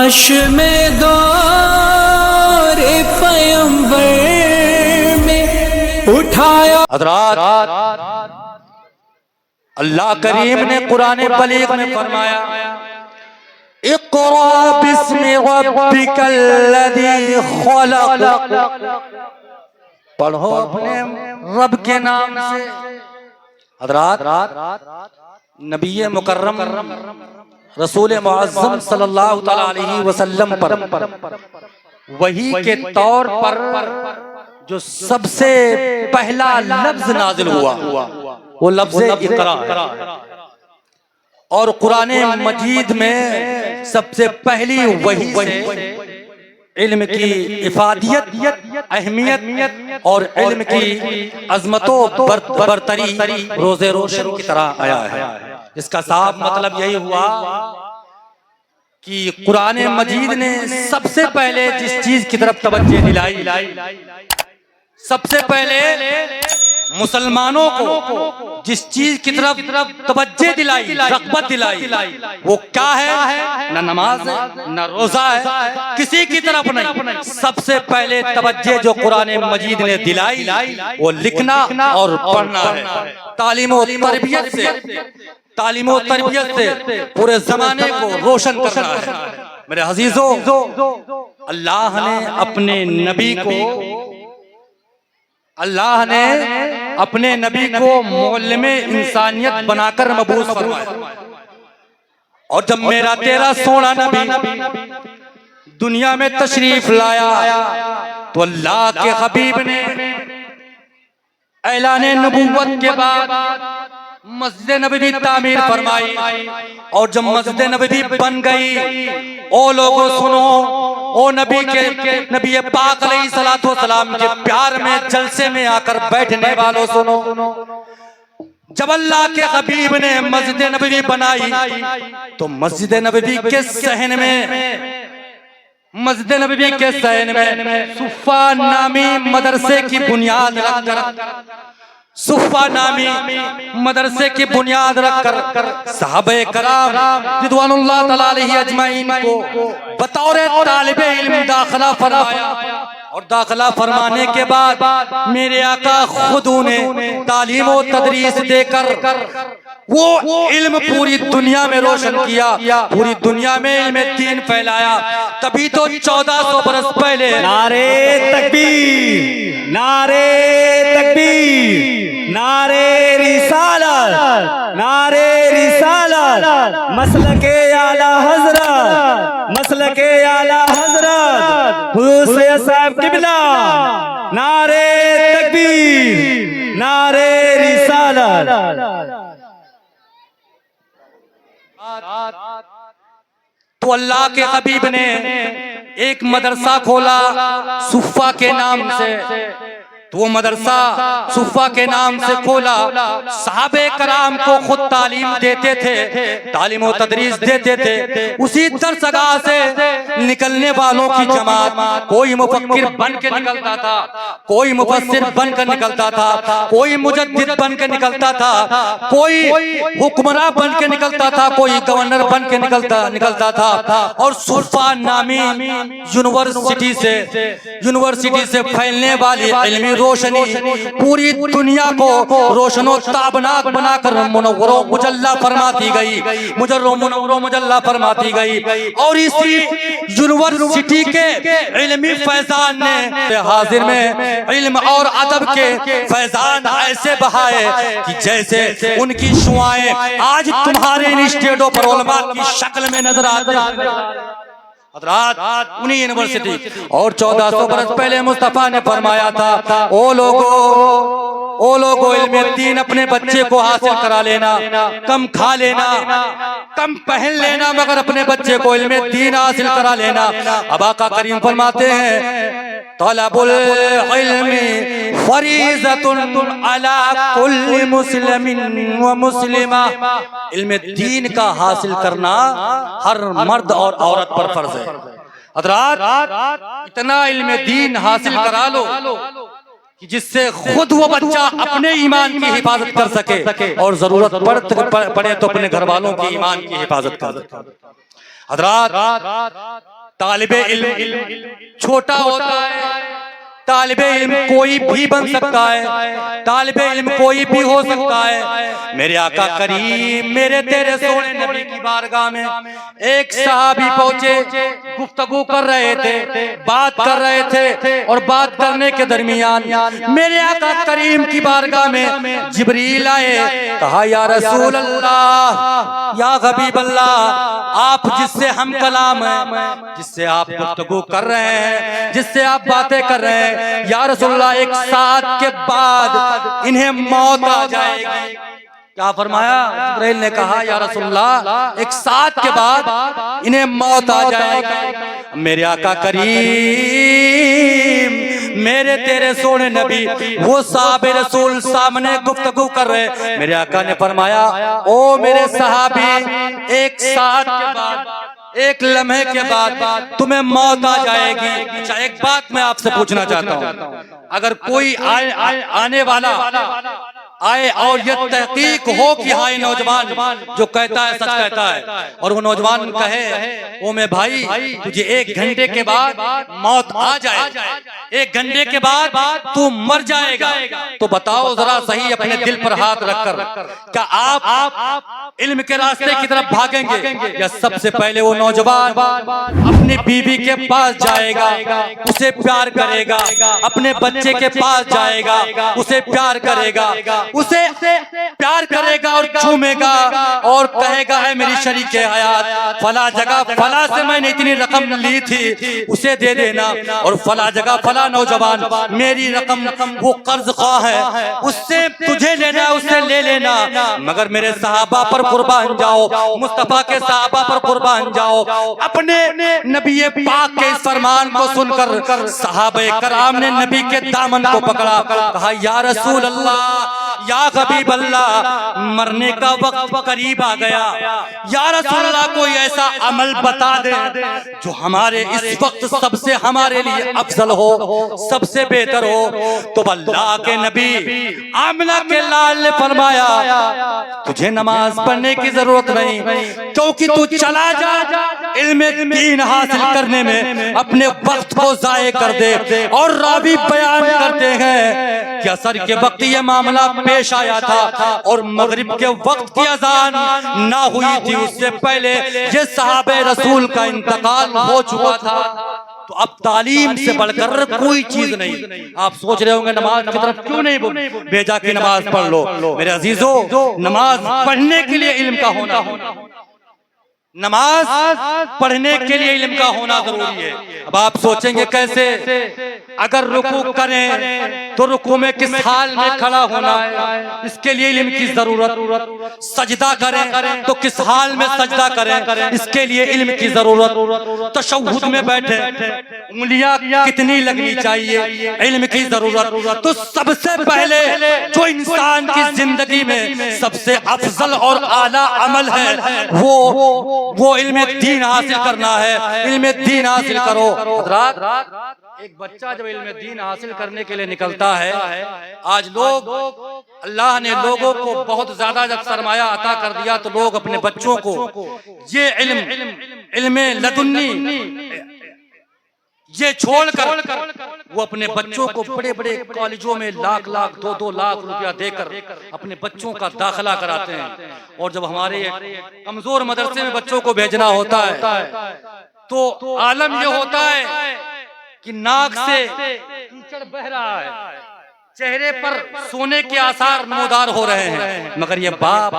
چشم دور پیمبر میں اٹھایا. حضرات اللہ کریم نے قرآن بلیغ میں فرمایا اقرأ باسم ربک الذی خلق، پڑھو اپنے رب کے نام سے. حضرات نبی مکرم رسول معظم صلی اللہ تعالی علیہ وسلم پر وحی کے طور پر جو سب سے پہلا لفظ نازل ہوا وہ لفظ اقرا ہے، اور قرآن مجید میں سب سے پہلی وحی سے علم کی افادیت، اہمیت اور علم کی عظمت و برتری روز روشن کی طرح آیا ہے. اس کا صاف مطلب یہی ہوا کہ قرآن مجید نے سب سے پہلے جس چیز کی طرف توجہ دلائی، سب سے پہلے مسلمانوں کو جس چیز کی طرف توجہ دلائی، رغبت دلائی، وہ کیا ہے؟ نہ نماز ہے، نہ روزہ ہے، کسی کی طرف نہیں. سب سے پہلے توجہ جو قرآن مجید نے دلائی وہ لکھنا اور پڑھنا ہے. تعلیم و تربیت سے پورے زمانے کو روشن کرنا ہے. میرے عزیزو، اللہ نے اپنے نبی کو معلم انسانیت بنا کر مبعوث فرمایا. اور جب میرا تیرا سونا نبی دنیا میں تشریف لایا تو اللہ کے حبیب نے اعلان نبوت کے بعد مسجد نبوی تعمیر فرمائی. اور جب مسجد نبوی بن گئی، او لوگوں سنو، او نبی پاک علیہ السلام کے پیار میں جلسے میں آ کر بیٹھنے والوں سنو. جب اللہ کے حبیب نے مسجد نبوی بنائی تو مسجد نبوی کے صحن میں صفا نامی مدرسے کی بنیاد رکھ کر صحابہ کرام رضوان اللہ تعالی علیہ اجمعین کو بطور طالب علم داخلہ فرمایا. اور داخلہ فرمانے کے بعد میرے آقا خود انہیں تعلیم و تدریس دے کر وہ علم پوری دنیا میں روشن کیا، پوری دنیا میں علم دین پھیلایا. تبھی تو 1400 برس پہلے نعرے تکبیر، نعرے تکبیر، نعرے رسالت، نعرے رسالت، مسلک اعلی حضرت، مسلک اعلی حضرت حضور سید صاحب قبلہ. نعرے تکبیر، نعرے رسالت. تو اللہ کے حبیب نے ایک مدرسہ کھولا صفا کے نام سے. تو وہ مدرسہ صفا کے نام سے کھولا. صحابہ کرام کو خود تعلیم دیتے تھے، تعلیم و تدریس دیتے تھے. اسی درسگاہ سے نکلنے والوں کی جماعت کوئی مفکر بن کے نکلتا تھا، کوئی مفسر بن کر نکلتا تھا، کوئی مجدد بن کے نکلتا تھا، کوئی حکمراں بن کے نکلتا تھا، کوئی گورنر بن کے نکلتا تھا. اور صفا نامی یونیورسٹی سے پھیلنے والی علمی روشنی پوری دنیا کو روشن و تابناک بنا کر منور و مجلہ فرماتی گئی. اور اسی یونیورسٹی کے علمی فیضان نے حاضر میں علم اور ادب کے فیضان ایسے بہائے کہ جیسے ان کی شعائیں آج تمہارے انسٹیٹیوٹوں پر علماء کی شکل میں نظر آتی ہیں. حضرات انہی یونیورسٹی اور 1400 برس پہلے مصطفیٰ نے فرمایا تھا او لوگو علم دین اپنے بچے کو حاصل کرا لینا، کم کھا لینا، کم پہن لینا، مگر اپنے بچے کو علم دین حاصل کرا لینا. اب آقا کریم فرماتے ہیں طلب العلم فریضۃ علی کل مسلم و مسلمہ. علم دین کا حاصل کرنا ہر مرد اور عورت پر فرض ہے. حضرات اتنا علم دین حاصل کرا لو کہ جس سے خود وہ بچہ اپنے ایمان کی حفاظت کر سکے اور ضرورت پڑے تو اپنے گھر والوں کی ایمان کی حفاظت کر سکے. حضرات طالب علم چھوٹا ہوتا ہے، طالب علم کوئی بھی بن سکتا ہے، طالب علم کوئی بھی ہو سکتا ہے۔ میرے آقا کریم میرے تیرے سونے نبی کی بارگاہ میں ایک صحابی پہنچے، گفتگو کر رہے تھے، بات کر رہے تھے، اور بات کرنے کے درمیان میرے آقا کریم کی بارگاہ میں جبریل آئے، کہا یا رسول اللہ، یا حبیب اللہ، آپ جس سے ہم کلام ہیں، جس سے آپ گفتگو کر رہے ہیں، جس سے آپ باتیں کر رہے ہیں، یا رسول اللہ ایک ساتھ کے بعد انہیں موت آ جائے گی۔ کیا فرمایا؟ جبرائیل نے کہا یا رسول اللہ ایک ساتھ کے بعد انہیں موت آ جائے گی۔ میرے آقا کریم میرے تیرے سونے نبی وہ صحابہ رسول سامنے گفتگو کر رہے، میرے آقا نے فرمایا او میرے صحابی ایک ساتھ کے بعد، ایک لمحے کے بعد تمہیں موت آ جائے گی۔ اچھا ایک بات میں آپ سے پوچھنا چاہتا ہوں، اگر کوئی آنے والا آئے اور یہ تحقیق ہو کہ ہاں یہ نوجوان جو کہتا ہے سچ کہتا ہے، اور وہ نوجوان کہے او میں بھائی تجھے 1 گھنٹے کے بعد موت آ جائے، 1 گھنٹے کے بعد تو مر جائے گا، تو بتاؤ ذرا صحیح اپنے دل پر ہاتھ رکھ کر، کیا آپ علم کے راستے کی طرف بھاگیں گے، یا سب سے پہلے وہ نوجوان اپنی بیوی کے پاس جائے گا، اسے پیار کرے گا، اپنے بچے کے پاس جائے گا، اسے پیار کرے گا، اسے پیار کرے گا اور چومے گا اور کہے گا اے میری شریک حیات فلاں جگہ فلاں سے میں نے اتنی رقم لی تھی اسے دے دینا، اور فلاں جگہ فلاں نوجوان میری رقم وہ قرض خواہ ہے اس سے تجھے لینا ہے، اسے لے لینا، مگر میرے صحابہ پر قربان جاؤ، مصطفیٰ کے صحابہ پر قربان جاؤ۔ اپنے نبی پاک کے اس فرمان کو سن کر صحابہ کرام نے نبی کے دامن کو پکڑا، کہا یا رسول اللہ، یا حبیب اللہ، مرنے کا وقت قریب آ گیا، یا رسول اللہ کوئی ایسا عمل بتا دے جو ہمارے اس وقت سب سے ہمارے لیے افضل ہو، سب سے بہتر ہو۔ تو اللہ کے نبی آمنہ کے لال نے فرمایا تجھے نماز پڑھنے کی ضرورت نہیں، کیونکہ تو چلا جا علم دین حاصل کرنے میں اپنے وقت کو ضائع کر دے۔ اور راوی بیان کرتے ہیں کہ عصر کے وقت یہ معاملہ پیش آیا تھا اور مغرب کے وقت کی اذان نہ ہوئی تھی، اس سے پہلے یہ صحابہ رسول کا انتقال ہو چکا تھا۔ تو اب تعلیم سے بڑھ کر کوئی چیز نہیں۔ آپ سوچ رہے ہوں گے نماز کی طرف کیوں نہیں بھیجا کہ نماز پڑھ لو؟ میرے عزیزو، نماز پڑھنے کے لیے علم کا ہونا، نماز پڑھنے کے لیے علم کا ہونا ضروری ہے۔ اب آپ سوچیں گے کیسے؟ اگر رکوع کریں تو رکوع میں کس حال میں کھڑا ہونا ہے، اس کے لیے علم کی ضرورت۔ سجدہ کریں تو کس حال میں سجدہ کریں، اس کے لیے علم کی ضرورت۔ تشہد میں بیٹھے انگلیاں کتنی لگنی چاہیے، علم کی ضرورت۔ تو سب سے پہلے جو انسان کی زندگی میں سب سے افضل اور اعلیٰ عمل ہے وہ علم دین حاصل کرنا ہے۔ علم دین حاصل کرو۔ حضرات، ایک بچہ جب علم دین حاصل کرنے کے لیے نکلتا ہے، آج لوگ اللہ نے لوگوں کو بہت زیادہ جب سرمایہ عطا کر دیا تو لوگ اپنے بچوں کو یہ علم لدنی یہ چھوڑ کر وہ اپنے بچوں کو بڑے بڑے کالجوں میں لاکھ 2 لاکھ روپیہ دے کر اپنے بچوں کا داخلہ کراتے ہیں۔ اور جب ہمارے کمزور مدرسے میں بچوں کو بھیجنا ہوتا ہے تو عالم یہ ہوتا ہے کہ ناک سے کیچڑ بہہ رہا ہے، چہرے پر سونے کے آثار نمودار ہو رہے ہیں، مگر یہ باپ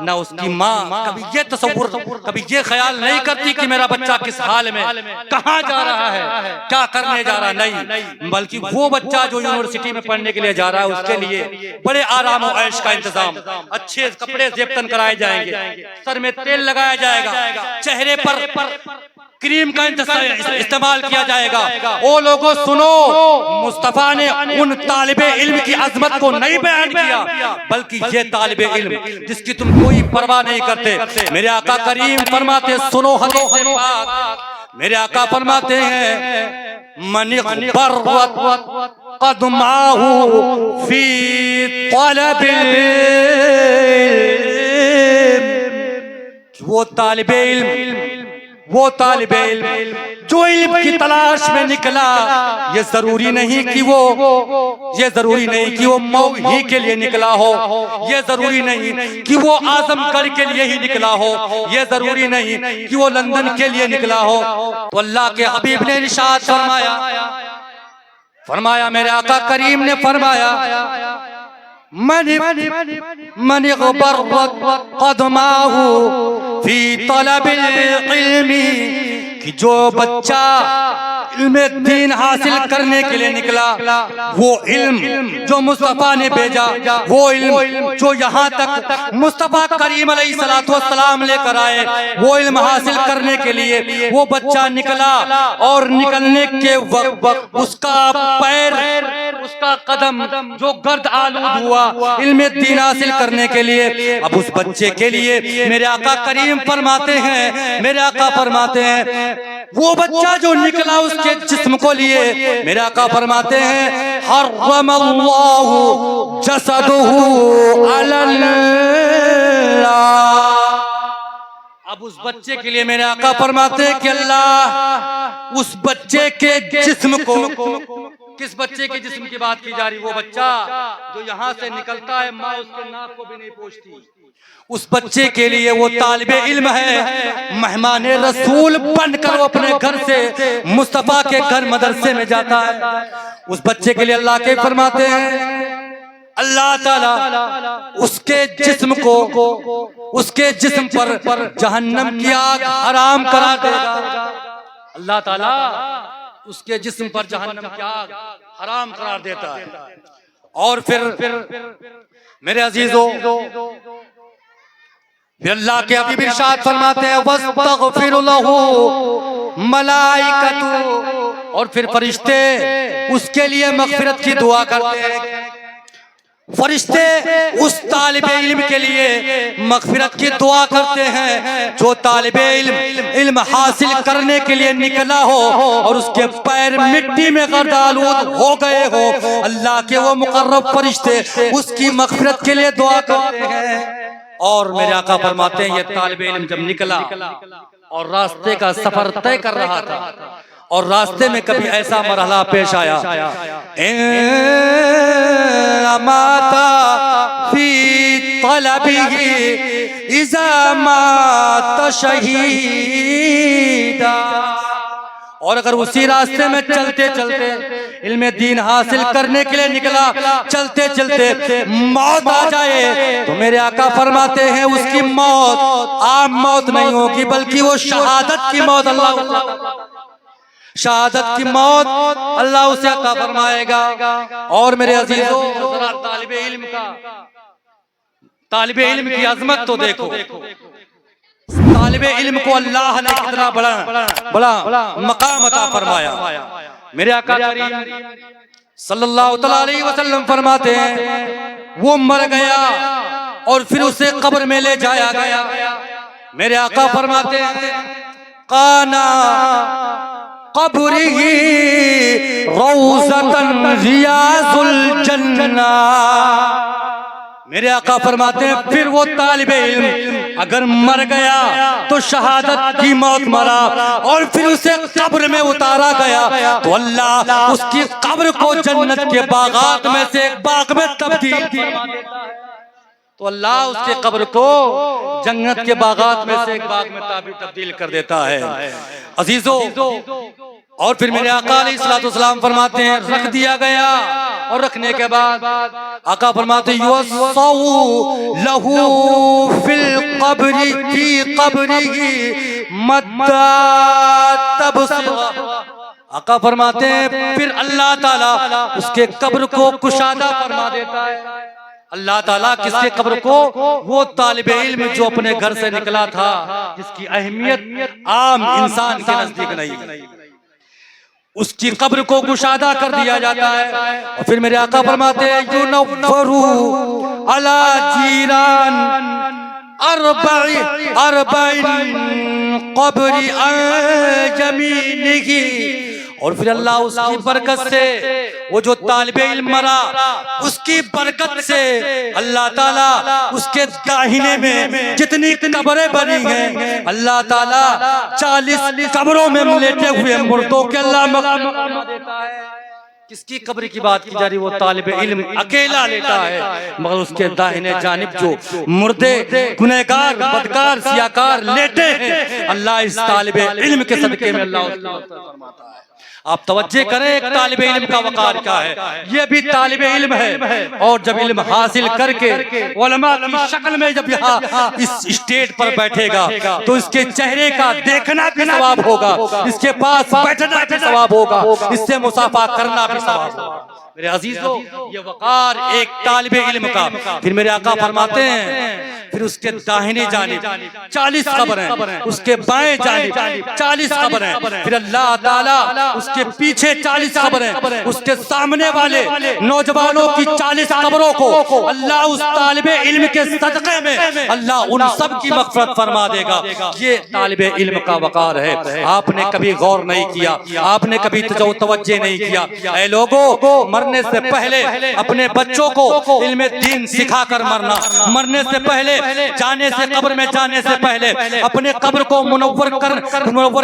نہ اس کی ماں کبھی یہ تصور، کبھی یہ خیال نہیں کرتی کہ میرا بچہ کس حال میں کہاں جا رہا ہے، کیا کرنے جا رہا، نہیں، بلکہ وہ بچہ جو یونیورسٹی میں پڑھنے کے لیے جا رہا ہے اس کے لیے بڑے آرام و عیش کا انتظام، اچھے کپڑے زیبتن کرائے جائیں گے، سر میں تیل لگایا جائے گا، چہرے پر کریم کا استعمال کیا جائے گا۔ او لوگوں سنو، مصطفیٰ نے ان طالب علم کی عظمت کو نہیں بیان کیا، بلکہ یہ طالب علم جس کی تم کوئی پرواہ نہیں کرتے۔ میرے آقا کریم فرماتے، سنو حدیث پاک، میرے آقا فرماتے ہیں من اغبرت قدماہ فی طلب العلم، وہ طالب علم، وہ طالب علم جو علم کی تلاش میں نکلا، یہ ضروری نہیں کہ وہ مئو ہی کے لیے نکلا ہو، یہ ضروری نہیں کہ وہ اعظم گڑھ کے لیے ہی نکلا ہو، یہ ضروری نہیں کہ وہ لندن کے لیے نکلا ہو۔ تو اللہ کے حبیب نے ارشاد فرمایا میرے آقا کریم نے فرمایا من اغبرت قدماہ فی طلب العلم، کہ جو بچہ علم دین حاصل کرنے کے لیے نکلا، وہ علم جو مصطفیٰ نے بھیجا، وہ علم جو یہاں تک مصطفیٰ کریم علیہ السلام لے کر آئے، وہ علم حاصل کرنے کے لیے وہ بچہ نکلا، اور نکلنے کے وقت اس کا پیر، اس کا قدم جو گرد آلود ہوا علم دین حاصل کرنے کے لیے، اب اس بچے کے لیے میرے آقا کریم فرماتے ہیں، وہ بچہ جو نکلا اس کے جسم کو لیے، میرے آقا فرماتے ہیں حرم اللہ جسدہ علی النار۔ اب اس بچے کے لیے میرے آقا فرماتے ہیں کہ اللہ اس بچے کے جسم کو، کس بچے کے جسم کی بات کی جا رہی؟ وہ بچہ جو یہاں سے نکلتا ہے ماں اس کے ناک کو بھی نہیں پوچھتی، اس بچے کے لیے وہ طالب علم ہے، مہمان رسول بن کر وہ اپنے گھر سے مصطفیٰ کے گھر مدرسے میں جاتا ہے۔ اس بچے کے لیے اللہ کے فرماتے ہیں اللہ تعالیٰ اس کے جسم کو، اس کے جسم پر جہنم کی آگ حرام قرار دے گا۔ اللہ تعالیٰ اس کے جسم پر جہنم کی آگ حرام قرار دیتا ہے۔ اور پھر میرے عزیزو، پھر اللہ کے حبیب ارشاد فرماتے ہیں وَاسْتَغْفِرُ لَهُ مَلَائِكَةُ، اور پھر فرشتے اس کے لیے مغفرت کی دعا کرتے ہیں۔ فرشتے اس طالب علم کے لیے مغفرت کی دعا کرتے ہیں جو طالب علم حاصل کرنے کے لیے نکلا ہو اور اس کے پیر مٹی میں غرد آلود ہو گئے ہو، اللہ کے وہ مقرب فرشتے اس کی مغفرت کے لیے دعا کرتے ہیں۔ اور میرے آقا فرماتے ہیں یہ طالب علم جب نکلا اور راستے کا سفر طے کر رہا تھا، اور راستے میں کبھی ایسا مرحلہ پیش آیا مات فی طلبہ اذا مات شہیدا، اور اگر اسی راستے میں چلتے چلتے علم دین حاصل کرنے کے لیے نکلا، چلتے چلتے موت آ جائے تو میرے آقا فرماتے ہیں اس کی موت عام موت نہیں ہوگی بلکہ وہ شہادت کی موت، شہادت کی موت اللہ اسے عطا فرمائے گا۔ اور میرے عزیزو، طالب علم کی عظمت تو دیکھو، طالب علم کو اللہ نے کتنا بڑا مقام عطا فرمایا۔ میرے آقا کریم صلی اللہ علیہ وسلم فرماتے ہیں وہ مر گیا اور پھر اسے قبر میں لے جایا گیا۔ میرے آقا فرماتے ہیں قانا قبرہ روضۃ ریاض الجنہ، میرے آقا فرماتے ہیں پھر وہ طالب علم اگر مر گیا تو شہادت کی موت مرا اور پھر اسے قبر میں اتارا گیا تو اللہ اس کی قبر کو جنت کے باغات میں سے ایک باغ میں تبدیل فرما دیتا ہے۔ تو اللہ اس کے قبر کو جنت کے باغات میں سے ایک باغ میں تبدیل کر دیتا ہے۔ عزیزو، اور پھر میرے آقا علیہ السلام فرماتے ہیں رکھ دیا گیا، اور رکھنے کے بعد آقا فرماتے ہیں یوصو لہو فی القبر فی قبرہ مدّا تبصرہ، آقا فرماتے ہیں پھر اللہ تعالیٰ اس کے قبر کو کشادہ فرما دیتا ہے۔ اللہ تعالیٰ کس کے قبر کو؟ وہ طالب علم جو اپنے گھر سے نکلا تھا، جس کی اہمیت عام انسان کے نزدیک نہیں، اس کی قبر کو گشادہ کر دیا جاتا ہے۔ اور پھر میرے آقا فرماتے ہیں یُنَوَّرُ عَلَى جِیرَانٍ أَرْبَعٍ قَبْرِ عَنْ یَمِینِهِ، اور پھر اللہ اس کی برکت سے وہ جو طالب علم مرا اس کی برکت سے اللہ تعالیٰ اس کے داہنے میں جتنی قبریں بنی ہیں اللہ تعالیٰ 40 قبروں میں لیٹے ہوئے مردوں کے اللہ مغفرت دیتا ہے۔ کس کی قبر کی بات کی جا رہی؟ وہ طالب علم اکیلا لیتا ہے مگر اس کے داہنے جانب جو مردے گنہگار بدکار سیاکار لیٹے ہیں اللہ اس طالب علم کے صدقے میں اللہ اس کو فرماتا ہے۔ آپ توجہ کریں ایک طالب علم کا وقار کیا ہے، یہ بھی طالب علم ہے اور جب علم حاصل کر کے علماء کی شکل میں جب یہاں اس اسٹیج پر بیٹھے گا تو اس کے چہرے کا دیکھنا بھی ثواب ہوگا، اس کے پاس بیٹھنا بھی ثواب ہوگا، اس سے مصافحہ کرنا بھی ثواب ہوگا۔ میرے عزیزو یہ وقار ایک طالب علم کا۔ پھر میرے آقا فرماتے ہیں پھر اس کے داہنے جانب 40 قبریں، اس کے بائیں جانب 40 قبریں، پھر اللہ تعالیٰ اس کے پیچھے 40 قبریں، اس کے سامنے والے نوجوانوں کی 40 قبروں کو اللہ اس طالب علم کے صدقے میں اللہ ان سب کی مغفرت فرما دے گا۔ یہ طالب علم کا وقار ہے۔ آپ نے کبھی غور نہیں کیا، آپ نے کبھی توجہ نہیں کیا؟ اے لوگوں، مرنے سے پہلے اپنے بچوں کو علم دین سکھا کر مرنا، مرنے سے پہلے جانے سے قبر میں جانے سے پہلے اپنے قبر کو منور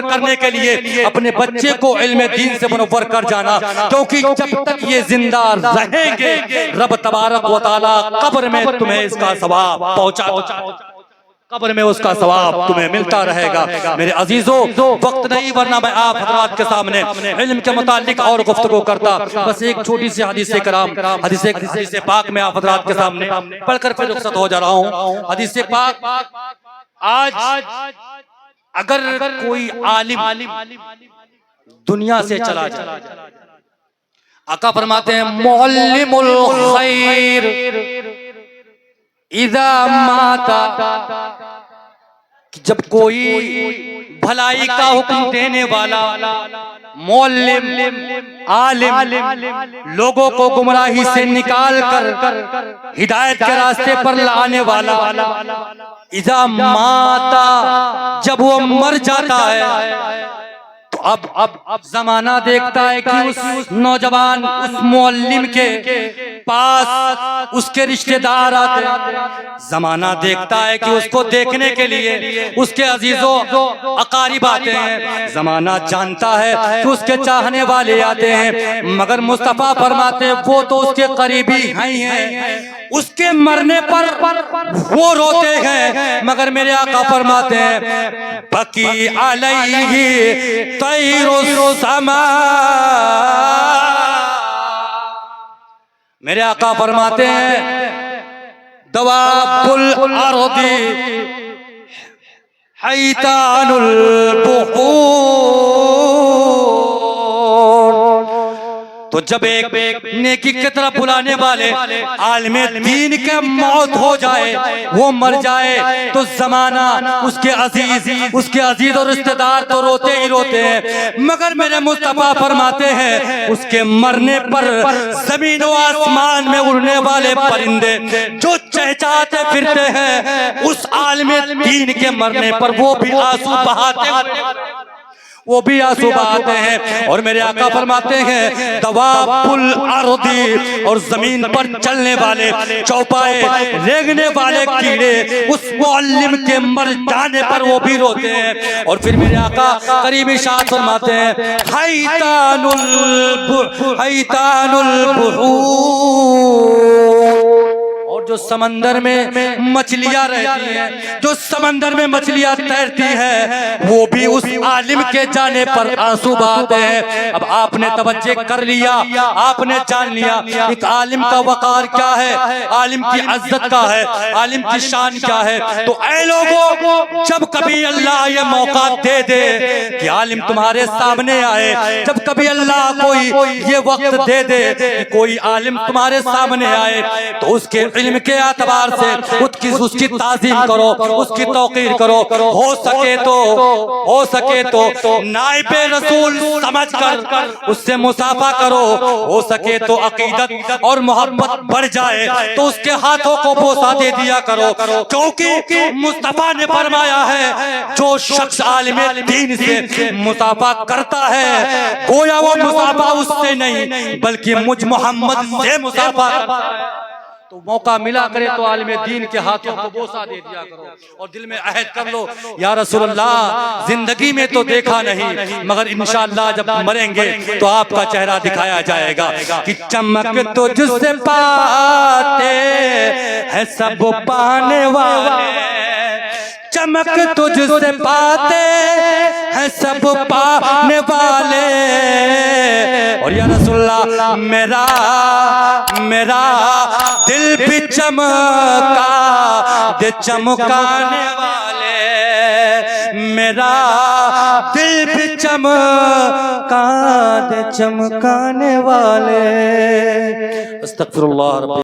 کرنے کے لیے اپنے بچے کو علم دین سے منور کر جانا، کیونکہ جب تک یہ زندہ رہیں گے رب تبارک و تعالیٰ قبر میں تمہیں اس کا ثواب پہنچا، قبر میں اس کا ثواب تمہیں ملتا رہے گا۔ میرے عزیزو وقت نہیں ورنہ میں آپ حضرات کے سامنے علم کے متعلق اور گفتگو کرتا، بس ایک چھوٹی سی حدیث کرام حدیث پاک میں آپ حضرات کے سامنے پڑھ کر پھر رخصت ہو جا رہا ہوں۔ حدیث پاک آج اگر کوئی عالم دنیا سے چلا جائے، آقا فرماتے ہیں معلم الخیر اذا ماتا، کہ جب کوئی بھلائی کا حکم دینے والا معلم عالم لوگوں کو گمراہی سے نکال کر ہدایت کے راستے پر لانے والا اذا ماتا، جب وہ مر جاتا ہے تو اب زمانہ دیکھتا ہے کہ اس نوجوان اس معلم کے پاس اس کے رشتہ دار آتے ہیں، زمانہ دیکھتا ہے کہ اس کو دیکھنے کے لیے اس کے عزیزوں اقارب آتے ہیں، زمانہ جانتا ہے کہ اس کے چاہنے والے آتے ہیں، مگر مصطفیٰ فرماتے ہیں وہ تو اس کے قریبی ہیں، اس کے مرنے پر وہ روتے ہیں، مگر میرے آقا فرماتے ہیں بکی علیہ طیر السماء، میرے آقا فرماتے ہیں دواب الارض حیتان البحور، تو جب ایک نیکی کی طرف بلانے والے عالم دین کے موت ہو جائے، وہ مر جائے، تو زمانہ اس کے عزیز اور رشتہ دار تو روتے ہی روتے ہیں، مگر میرے مصطفیٰ فرماتے ہیں اس کے مرنے پر زمین و آسمان میں اڑنے والے پرندے جو چہچہاتے پھرتے ہیں اس عالم دین کے مرنے پر وہ بھی آنسو بہاتے ہیں، اور میرے آقا فرماتے ہیں دواب الارض، اور زمین پر چلنے والے چوپائے رینگنے والے کیڑے اس معلم کے مر جانے پر وہ بھی روتے ہیں، اور پھر میرے آقا قریب ارشاد فرماتے ہیں حیتان البحور، اور جو سمندر میں مچھلیاں رہتی ہیں، جو سمندر میں مچھلیاں تیرتی ہیں، وہ بھی اس عالم کے جانے پر آنسو بہاتے ہیں۔ اب آپ نے توجہ کر لیا، آپ نے جان لیا ایک عالم کا وقار کیا ہے، عالم کی عزت کا ہے، عالم کی شان کیا ہے۔ تو اے لوگوں، جب کبھی اللہ یہ موقع دے دے کہ عالم تمہارے سامنے آئے، جب کبھی اللہ کوئی یہ وقت دے دے کہ کوئی عالم تمہارے سامنے آئے، تو اس کے علم علم کے اعتبار سے اس کی تعظیم کرو، اس کی توقیر کرو، ہو سکے تو نائب رسول سمجھ کر اس سے مصافحہ کرو، ہو سکے تو عقیدت اور محبت بڑھ جائے تو اس کے ہاتھوں کو بوسہ دے دیا کرو، کیونکہ مصطفیٰ نے فرمایا ہے جو شخص عالم دین سے مصافحہ کرتا ہے گویا وہ مصافحہ اس سے نہیں بلکہ مجھ محمد سے مصافحہ کرتا ہے۔ تو موقع ملا کرے تو عالم دین کے ہاتھوں کو بوسہ دے دیا کرو اور دل میں عہد کر لو یا رسول اللہ زندگی میں تو دیکھا نہیں مگر انشاءاللہ جب مریں گے تو آپ کا چہرہ دکھایا جائے گا کہ چمک تجھ سے پاتے ہیں سب پانے والے، چمک تجھ سے پاتے ہیں سب پانے والے، اور یا رسول اللہ میرا دل بھی چمکا دے چمکانے والے، میرا دل بھی چمکا دے چمکانے والے۔ استغفر اللہ رب